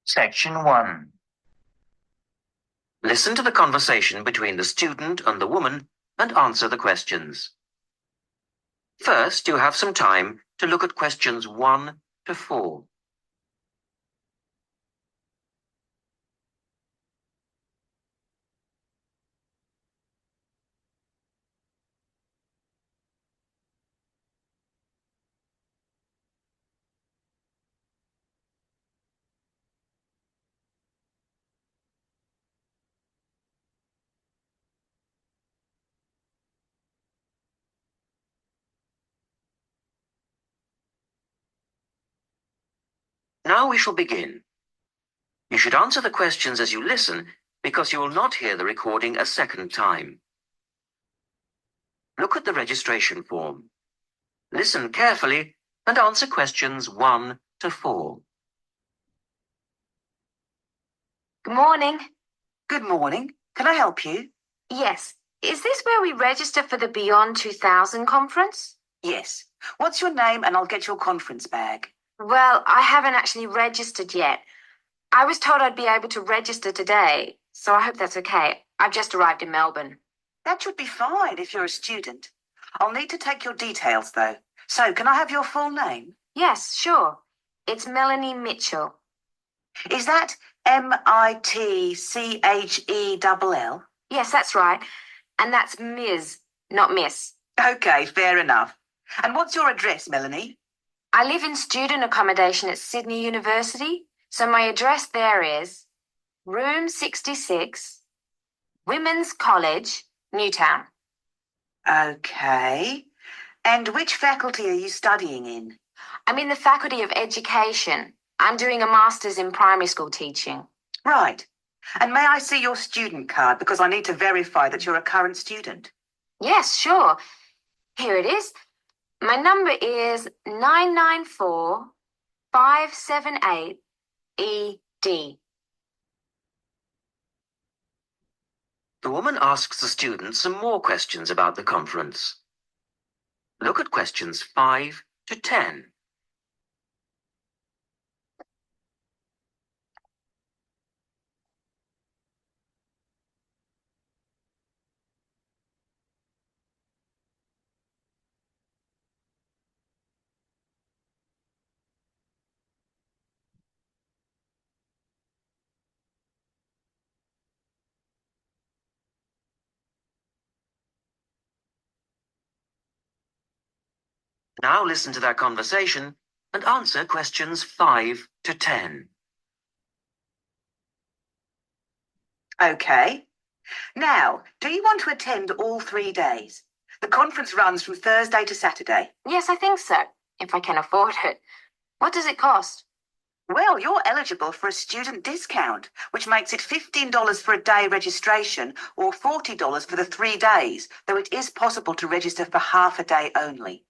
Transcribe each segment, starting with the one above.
Section 1. Listen to the conversation between the student and the woman and answer the questions. First, you have some time to look at questions 1 to 4. Now we shall begin. You should answer the questions as you listen because you will not hear the recording a second time. Look at the registration form. Listen carefully and answer questions 1 to 4. Good morning. Good morning. Can I help you? Yes. Is this where we register for the Beyond 2000 conference? Yes. What's your name and I'll get your conference bag. Well, I haven't actually registered yet. I was told I'd be able to register today, so I hope that's okay. I've just arrived in Melbourne. That should be fine if you're a student. I'll need to take your details though. So can I have your full name? Yes, sure. It's Melanie Mitchell. Is that Mitchell? Yes, that's right. And that's Ms., not Miss. Okay, fair enough. And what's your address, Melanie? I live in student accommodation at Sydney University, so my address there is Room 66, Women's College, Newtown. Okay. And which faculty are you studying in? I'm in the Faculty of Education. I'm doing a master's in primary school teaching. Right. And may I see your student card because I need to verify that you're a current student? Yes, sure. Here it is. My number is 994578ED. The woman asks the student some more questions about the conference. Look at questions 5 to 10. Now listen to that conversation and answer questions 5 to 10. Okay. Now, do you want to attend all 3 days? The conference runs from Thursday to Saturday. Yes, I think so, if I can afford it. What does it cost? Well, you're eligible for a student discount, which makes it $15 for a day registration or $40 for the 3 days, though it is possible to register for half a day only.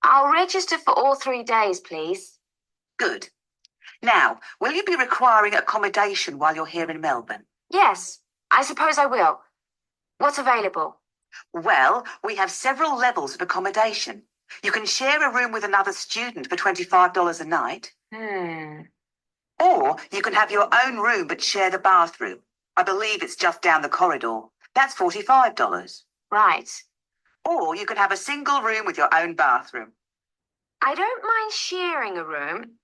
I'll register for all 3 days, please. Good. Now, will you be requiring accommodation while you're here in Melbourne? Yes, I suppose I will. What's available? Well, we have several levels of accommodation. You can share a room with another student for $25 a night. Or you can have your own room but share the bathroom. I believe it's just down the corridor. That's $45. Right. Or you can have a single room with your own bathroom. I don't mind sharing a room.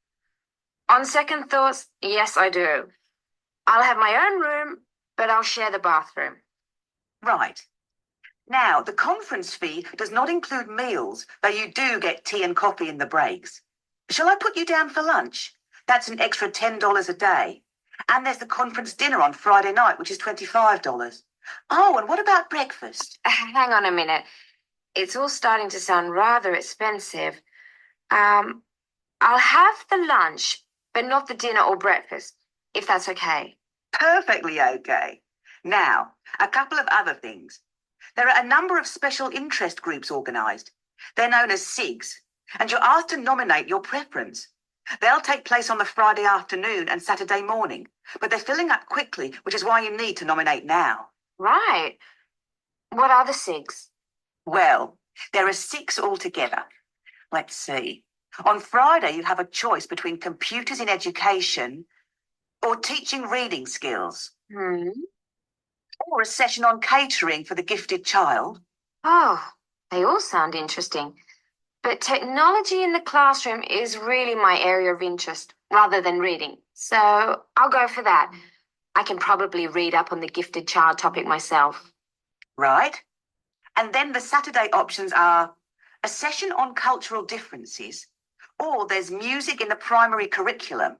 On second thoughts, yes, I do. I'll have my own room, but I'll share the bathroom. Right. Now, the conference fee does not include meals, though you do get tea and coffee in the breaks. Shall I put you down for lunch? That's an extra $10 a day. And there's the conference dinner on Friday night, which is $25. Oh, and what about breakfast? Hang on a minute. It's all starting to sound rather expensive. I'll have the lunch, but not the dinner or breakfast, if that's okay. Perfectly okay. Now, a couple of other things. There are a number of special interest groups organised. They're known as SIGs, and you're asked to nominate your preference. They'll take place on the Friday afternoon and Saturday morning, but they're filling up quickly, which is why you need to nominate now. Right. What are the SIGs? Well, there are 6 altogether. Let's see. On Friday, you have a choice between computers in education, or teaching reading skills, Hmm. or a session on catering for the gifted child. Oh, they all sound interesting. But technology in the classroom is really my area of interest rather than reading. So I'll go for that. I can probably read up on the gifted child topic myself. Right. And then the Saturday options are a session on cultural differences, or there's music in the primary curriculum,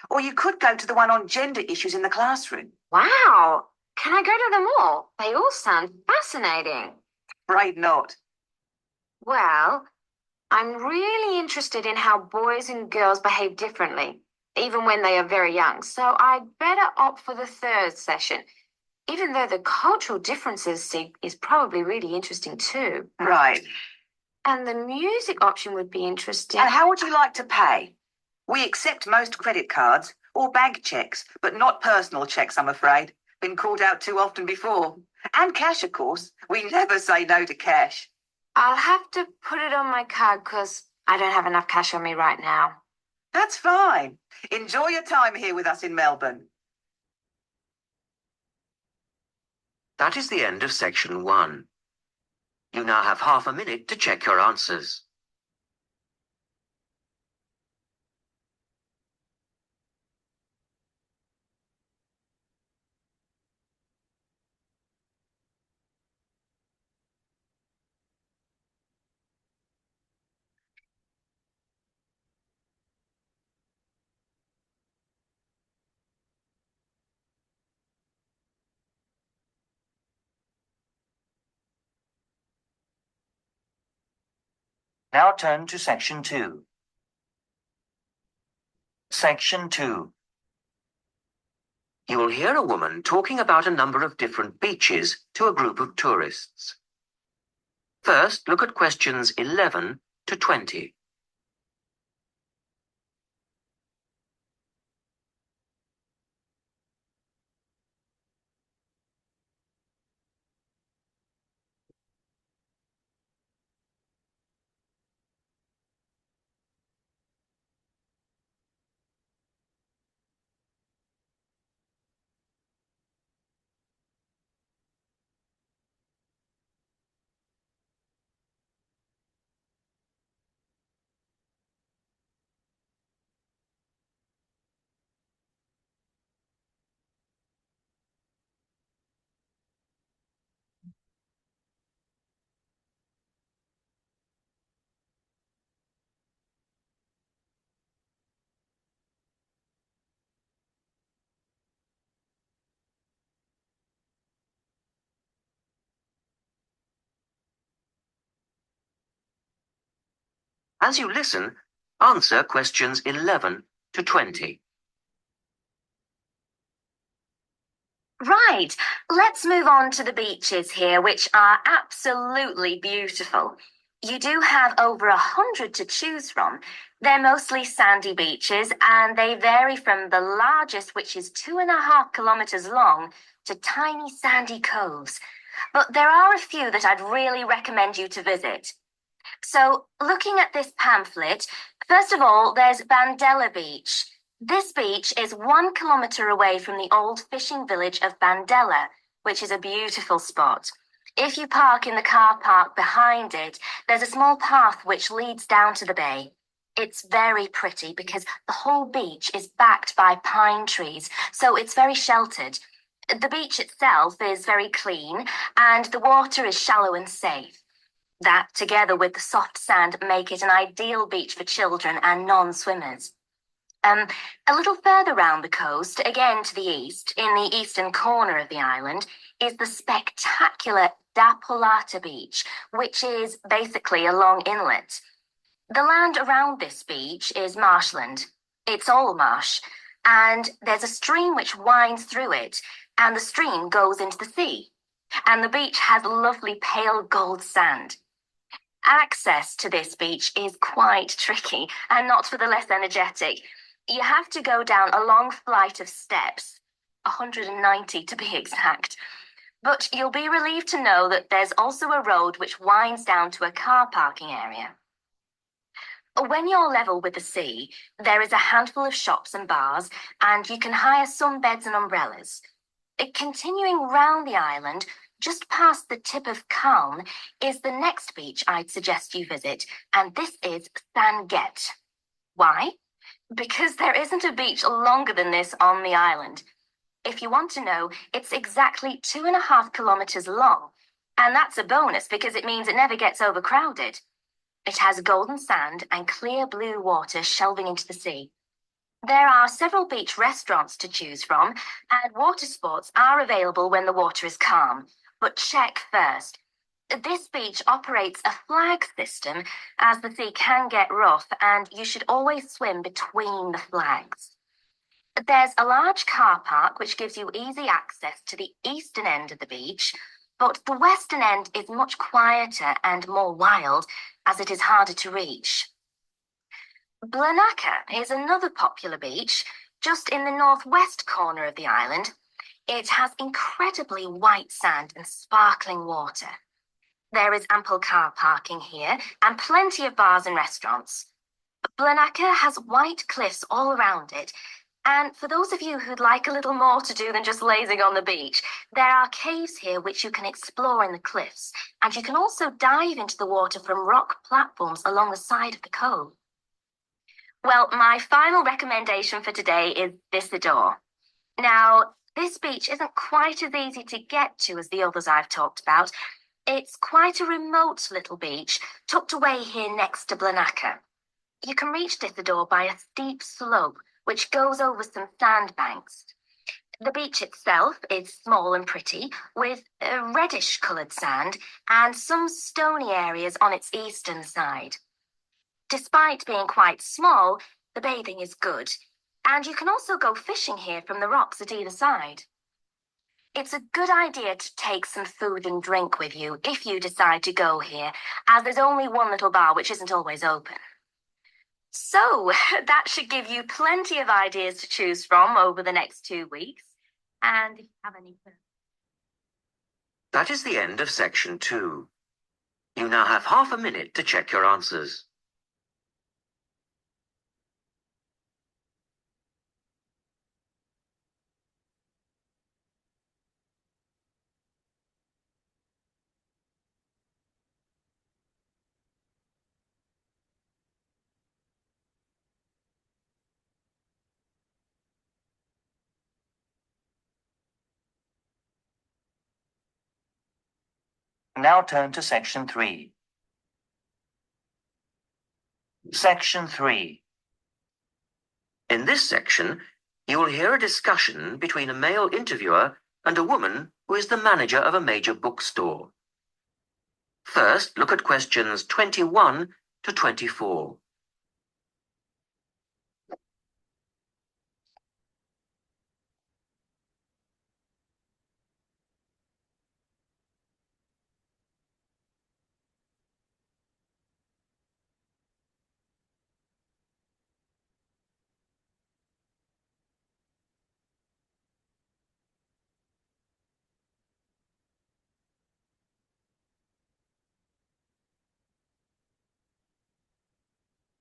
or you could go to the one on gender issues in the classroom. Wow! Can I go to them all? They all sound fascinating. Afraid not. Well, I'm really interested in how boys and girls behave differently, even when they are very young. So I'd better opt for the third session, even though the cultural differences is probably really interesting too. Right. And the music option would be interesting. And how would you like to pay? We accept most credit cards or bank checks, but not personal checks, I'm afraid. Been called out too often before. And cash, of course. We never say no to cash. I'll have to put it on my card because I don't have enough cash on me right now. That's fine. Enjoy your time here with us in Melbourne. That is the end of section 1. You now have half a minute to check your answers. Now turn to section 2. Section 2. You will hear a woman talking about a number of different beaches to a group of tourists. First, look at questions 11 to 20. As you listen, answer questions 11 to 20. Right, let's move on to the beaches here, which are absolutely beautiful. You do have over 100 to choose from. They're mostly sandy beaches, and they vary from the largest, which is 2.5 kilometers long, to tiny sandy coves. But there are a few that I'd really recommend you to visit. So, looking at this pamphlet, first of all, there's Bandela Beach. This beach is 1 kilometer away from the old fishing village of Bandela, which is a beautiful spot. If you park in the car park behind it, there's a small path which leads down to the bay. It's very pretty because the whole beach is backed by pine trees, so it's very sheltered. The beach itself is very clean, and the water is shallow and safe. That, together with the soft sand, make it an ideal beach for children and non-swimmers. A little further round the coast, again to the east, in the eastern corner of the island, is the spectacular Da Polata Beach, which is basically a long inlet. The land around this beach is marshland. It's all marsh, and there's a stream which winds through it, and the stream goes into the sea. And the beach has lovely pale gold sand. Access to this beach is quite tricky and not for the less energetic. You have to go down a long flight of steps, 190 to be exact. But you'll be relieved to know that there's also a road which winds down to a car parking area. When you're level with the sea, there is a handful of shops and bars, and you can hire some beds and umbrellas. Continuing round the island, just past the tip of Calne, is the next beach I'd suggest you visit, and this is Sanget. Why? Because there isn't a beach longer than this on the island. If you want to know, it's exactly 2.5 kilometers long, and that's a bonus because it means it never gets overcrowded. It has golden sand and clear blue water shelving into the sea. There are several beach restaurants to choose from, and water sports are available when the water is calm. But check first. This beach operates a flag system, as the sea can get rough, and you should always swim between the flags. There's a large car park which gives you easy access to the eastern end of the beach, but the western end is much quieter and more wild, as it is harder to reach. Blanaka is another popular beach, just in the northwest corner of the island. It has incredibly white sand and sparkling water. There is ample car parking here and plenty of bars and restaurants. Blanaka has white cliffs all around it, and for those of you who'd like a little more to do than just lazing on the beach, there are caves here which you can explore in the cliffs, and you can also dive into the water from rock platforms along the side of the cove. Well, my final recommendation for today is Vissador. Now, this beach isn't quite as easy to get to as the others I've talked about. It's quite a remote little beach, tucked away here next to Blanaka. You can reach Vissador by a steep slope, which goes over some sandbanks. The beach itself is small and pretty, with reddish-coloured sand and some stony areas on its eastern side. Despite being quite small, the bathing is good, and you can also go fishing here from the rocks at either side. It's a good idea to take some food and drink with you if you decide to go here, as there's only one little bar which isn't always open. So, that should give you plenty of ideas to choose from over the next 2 weeks. And if you have any... That is the end of section 2. You now have half a minute to check your answers. Now turn to section 3. Section 3. In this section, you will hear a discussion between a male interviewer and a woman who is the manager of a major bookstore. First, look at questions 21 to 24.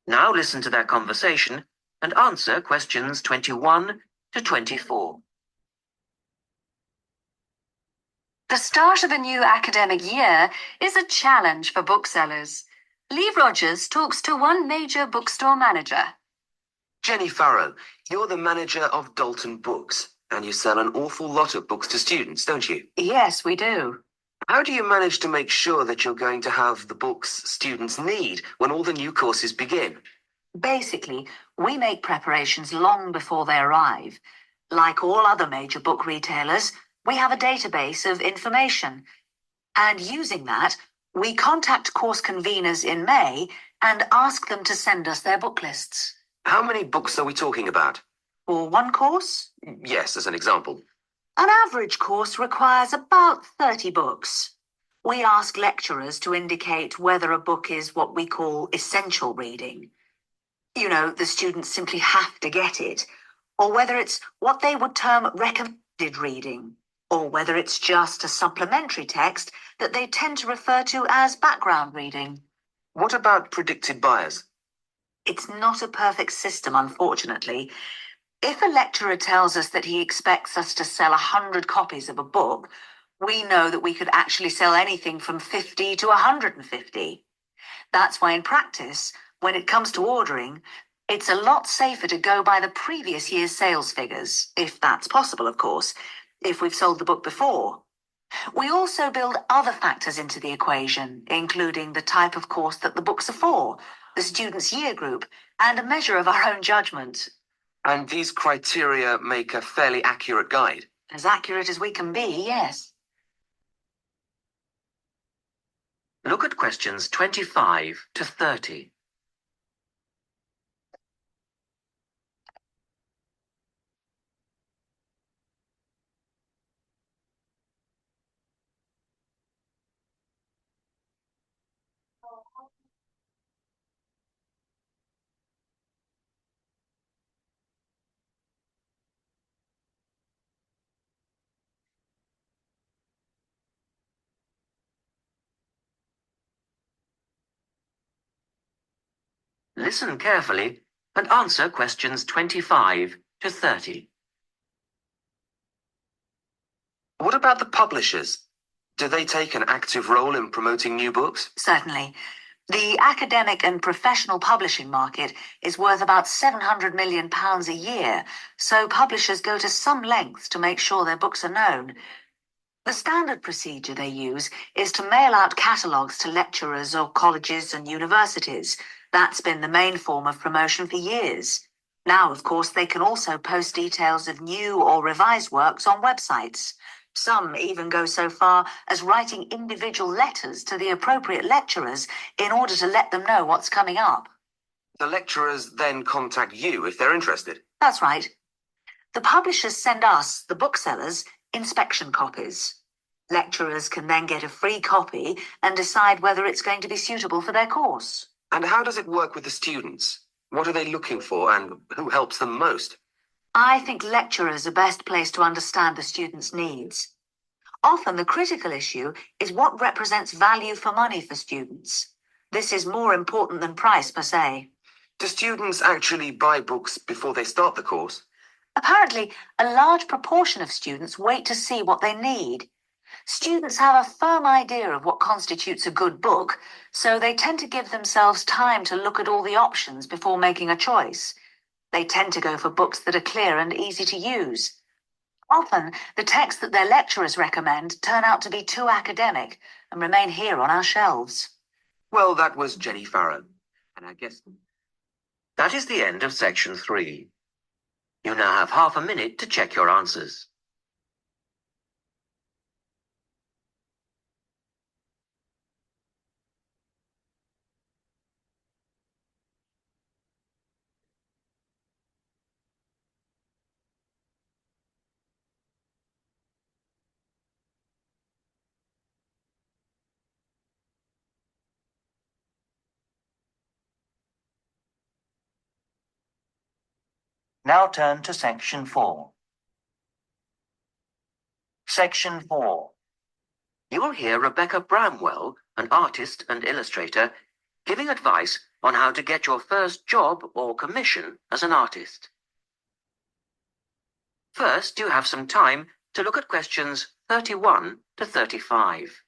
Now listen to their conversation and answer questions 21 to 24. The start of a new academic year is a challenge for booksellers. Lee Rogers talks to one major bookstore manager. Jenny Farrow, you're the manager of Dalton Books, and you sell an awful lot of books to students, don't you? Yes, we do. How do you manage to make sure that you're going to have the books students need when all the new courses begin? Basically, we make preparations long before they arrive. Like all other major book retailers, we have a database of information. And using that, we contact course conveners in May and ask them to send us their book lists. How many books are we talking about? For one course? Yes, as an example. An average course requires about 30 books. We ask lecturers to indicate whether a book is what we call essential reading. You know, the students simply have to get it, or whether it's what they would term recommended reading, or whether it's just a supplementary text that they tend to refer to as background reading. What about predicted buyers? It's not a perfect system, unfortunately. If a lecturer tells us that he expects us to sell 100 copies of a book, we know that we could actually sell anything from 50 to 150. That's why in practice, when it comes to ordering, it's a lot safer to go by the previous year's sales figures, if that's possible, of course, if we've sold the book before. We also build other factors into the equation, including the type of course that the books are for, the student's year group, and a measure of our own judgment. And these criteria make a fairly accurate guide. As accurate as we can be, yes. Look at questions 25 to 30. Listen carefully and answer questions 25 to 30. What about the publishers? Do they take an active role in promoting new books? Certainly. The academic and professional publishing market is worth about £700 million a year, so publishers go to some lengths to make sure their books are known. The standard procedure they use is to mail out catalogues to lecturers or colleges and universities. That's been the main form of promotion for years. Now, of course, they can also post details of new or revised works on websites. Some even go so far as writing individual letters to the appropriate lecturers in order to let them know what's coming up. The lecturers then contact you if they're interested. That's right. The publishers send us, the booksellers, inspection copies. Lecturers can then get a free copy and decide whether it's going to be suitable for their course. And how does it work with the students? What are they looking for and who helps them most? I think lecturers are best placed to understand the students' needs. Often the critical issue is what represents value for money for students. This is more important than price per se. Do students actually buy books before they start the course? Apparently, a large proportion of students wait to see what they need. Students have a firm idea of what constitutes a good book, so they tend to give themselves time to look at all the options before making a choice. They tend to go for books that are clear and easy to use. Often, the texts that their lecturers recommend turn out to be too academic and remain here on our shelves. Well, that was Jenny Farrow. And I guess That is the end of section 3. You now have half a minute to check your answers. Now turn to section 4. Section 4. You will hear Rebecca Bramwell, an artist and illustrator, giving advice on how to get your first job or commission as an artist. First, you have some time to look at questions 31 to 35.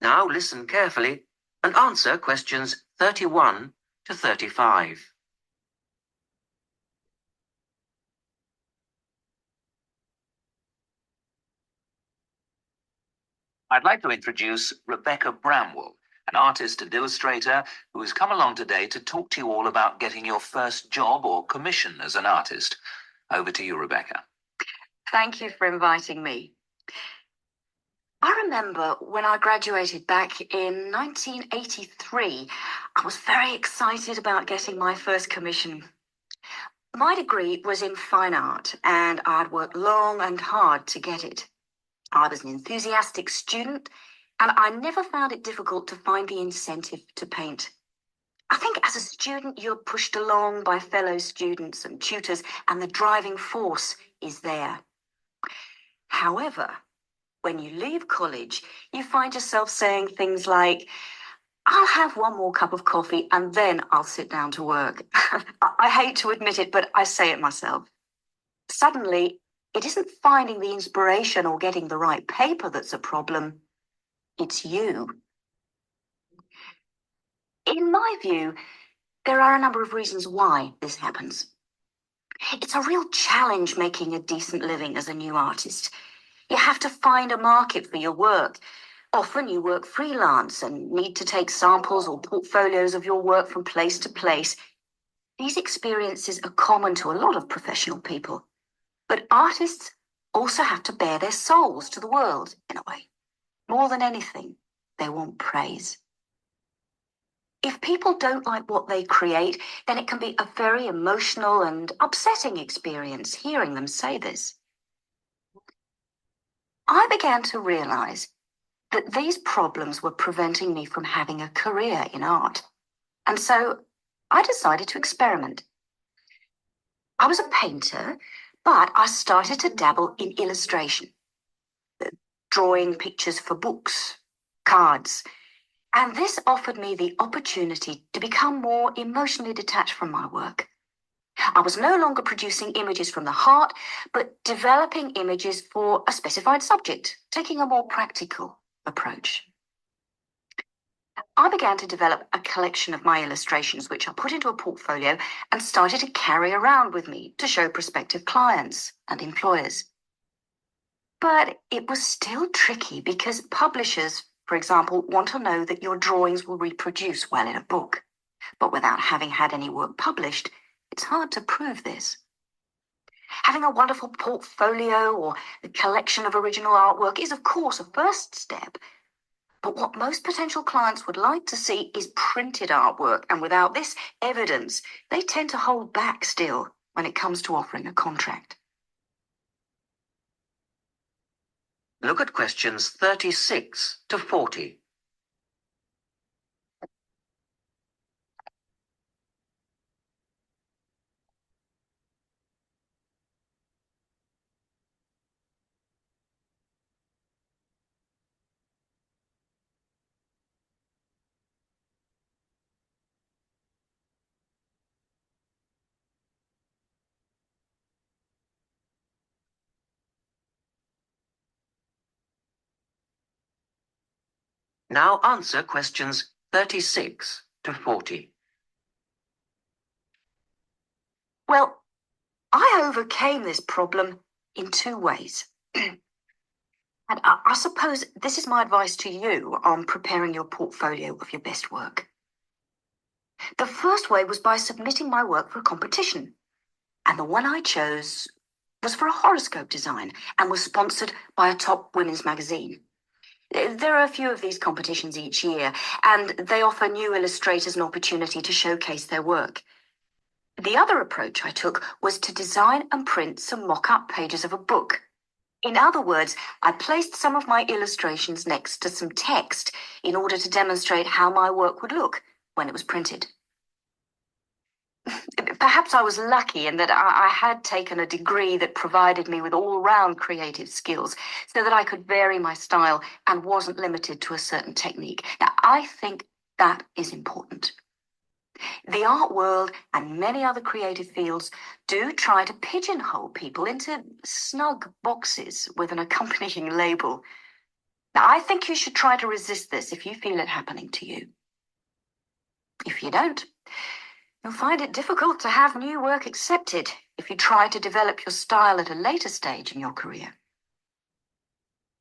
Now listen carefully and answer questions 31 to 35. I'd like to introduce Rebecca Bramwell, an artist and illustrator who has come along today to talk to you all about getting your first job or commission as an artist. Over to you, Rebecca. Thank you for inviting me. I remember when I graduated back in 1983, I was very excited about getting my first commission. My degree was in fine art, and I'd worked long and hard to get it. I was an enthusiastic student, and I never found it difficult to find the incentive to paint. I think as a student, you're pushed along by fellow students and tutors, and the driving force is there. However, when you leave college, you find yourself saying things like, I'll have one more cup of coffee and then I'll sit down to work. I hate to admit it, but I say it myself. Suddenly, it isn't finding the inspiration or getting the right paper that's a problem. It's you. In my view, there are a number of reasons why this happens. It's a real challenge making a decent living as a new artist. You have to find a market for your work. Often you work freelance and need to take samples or portfolios of your work from place to place. These experiences are common to a lot of professional people. But artists also have to bare their souls to the world, in a way. More than anything, they want praise. If people don't like what they create, then it can be a very emotional and upsetting experience hearing them say this. I began to realize that these problems were preventing me from having a career in art. And so I decided to experiment. I was a painter, but I started to dabble in illustration, drawing pictures for books, cards, and this offered me the opportunity to become more emotionally detached from my work. I was no longer producing images from the heart, but developing images for a specified subject, taking a more practical approach. I began to develop a collection of my illustrations, which I put into a portfolio and started to carry around with me to show prospective clients and employers. But it was still tricky because publishers, for example, want to know that your drawings will reproduce well in a book. But without having had any work published, it's hard to prove this. Having a wonderful portfolio or a collection of original artwork is, of course, a first step. But what most potential clients would like to see is printed artwork, and without this evidence, they tend to hold back still when it comes to offering a contract. Look at questions 36 to 40. Now answer questions 36 to 40. Well, I overcame this problem in two ways. And I suppose this is my advice to you on preparing your portfolio of your best work. The first way was by submitting my work for a competition. And the one I chose was for a horoscope design and was sponsored by a top women's magazine. There are a few of these competitions each year, and they offer new illustrators an opportunity to showcase their work. The other approach I took was to design and print some mock-up pages of a book. In other words, I placed some of my illustrations next to some text in order to demonstrate how my work would look when it was printed. Perhaps I was lucky in that I had taken a degree that provided me with all-round creative skills so that I could vary my style and wasn't limited to a certain technique. Now, I think that is important. The art world and many other creative fields do try to pigeonhole people into snug boxes with an accompanying label. Now, I think you should try to resist this if you feel it happening to you. If you don't, you'll find it difficult to have new work accepted if you try to develop your style at a later stage in your career.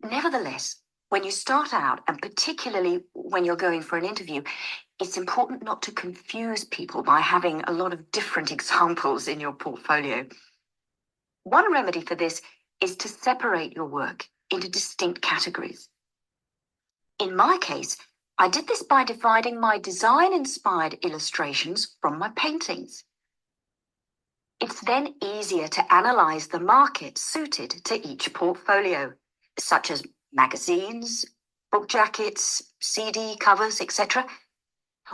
Nevertheless, when you start out, and particularly when you're going for an interview, it's important not to confuse people by having a lot of different examples in your portfolio. One remedy for this is to separate your work into distinct categories. In my case, I did this by dividing my design-inspired illustrations from my paintings. It's then easier to analyse the market suited to each portfolio, such as magazines, book jackets, CD covers, etc.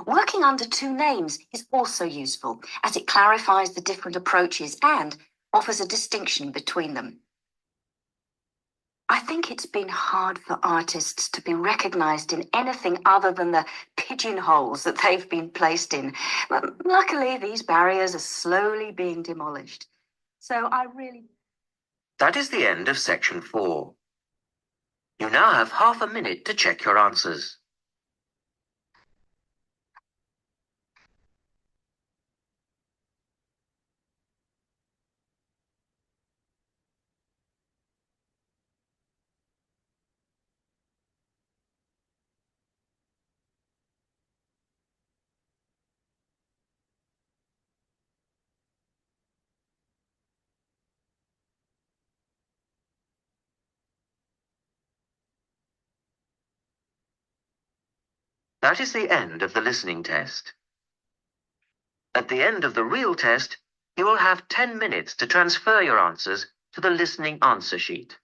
Working under two names is also useful, as it clarifies the different approaches and offers a distinction between them. I think it's been hard for artists to be recognised in anything other than the pigeonholes that they've been placed in. But luckily, these barriers are slowly being demolished. So That is the end of section 4. You now have half a minute to check your answers. That is the end of the listening test. At the end of the real test, you will have 10 minutes to transfer your answers to the listening answer sheet.